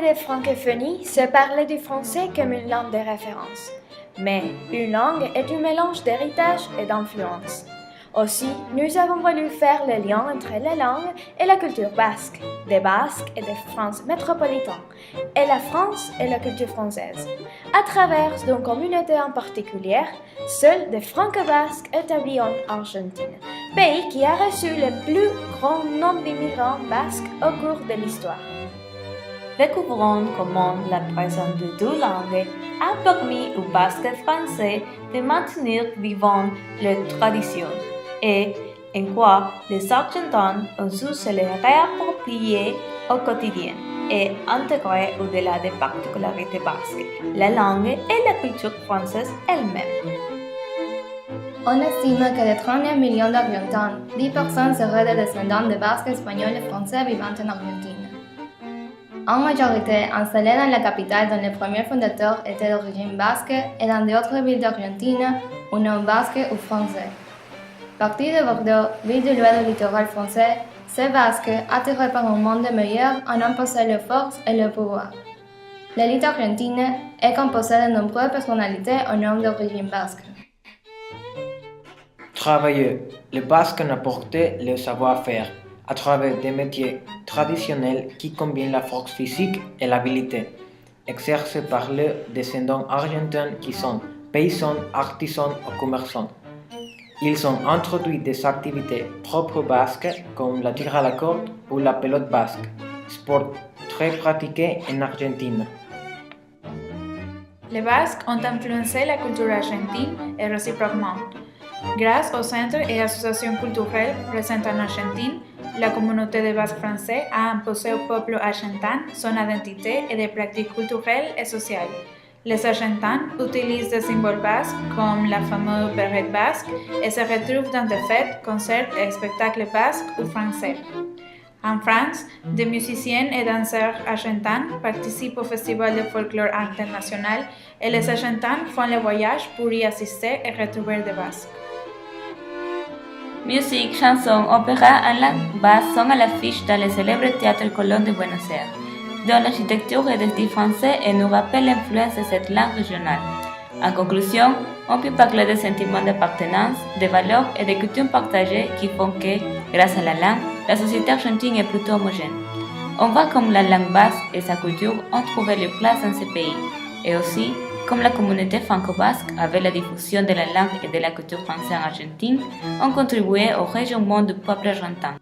de francophonie, c'est parler du français comme une langue de référence. Mais une langue est un mélange d'héritage et d'influence. Aussi, nous avons voulu faire le lien entre la langue et la culture basque, des Basques et des France métropolitains, et la France et la culture française, à travers une communauté en particulier, celle des Franco-Basques établis en Argentine, pays qui a reçu le plus grand nombre d'immigrants basques au cours de l'histoire. Découvrons comment la présence de deux langues a permis aux Basques français de maintenir vivantes leurs traditions et en quoi les Argentins ont su se les réapproprier au quotidien et intégrer au-delà des particularités basques, la langue et la culture française elle-même. On estime que de 39 millions d'Argentins, 10% seraient des descendants de Basques espagnols et français vivant en Argentine. En majorité installés dans la capitale dont les premiers fondateurs étaient d'origine basque et dans d'autres villes d'Argentine ou non basques ou français. Partis de Bordeaux, ville de l'ouest du littoral français, ces Basques, attirés par un monde meilleur, en ont imposé leur force et leur pouvoir. L'élite argentine est composée de nombreuses personnalités au nom d'origine basque. Travailleux, les Basques ont apporté le savoir-faire à travers des métiers traditionnels qui combinent la force physique et l'habileté, exercés par les descendants argentins qui sont paysans, artisans ou commerçants. Ils ont introduit des activités propres basques comme la tir à la corde ou la pelote basque, sport très pratiqué en Argentine. Les Basques ont influencé la culture argentine et réciproquement. Grâce aux centres et associations culturelles présentes en Argentine, la communauté de Basques français a imposé au peuple argentin son identité et des pratiques culturelles et sociales. Les Argentins utilisent des symboles basques comme la fameuse berrette basque et se retrouvent dans des fêtes, concerts et spectacles basques ou français. En France, des musiciens et danseurs argentins participent au Festival de folklore international et les Argentins font le voyage pour y assister et retrouver des Basques. Musique, chansons, opéras en langue basque sont à l'affiche dans le célèbre théâtre Colón de Buenos Aires, dont l'architecture est de style français et nous rappelle l'influence de cette langue régionale. En conclusion, on peut parler de sentiments d'appartenance, de valeurs et de coutumes partagées qui font que, grâce à la langue, la société argentine est plutôt homogène. On voit comme la langue basque et sa culture ont trouvé leur place dans ce pays, et aussi comme la communauté franco-basque, avec la diffusion de la langue et de la culture française en Argentine, ont contribué au rayonnement du peuple argentin.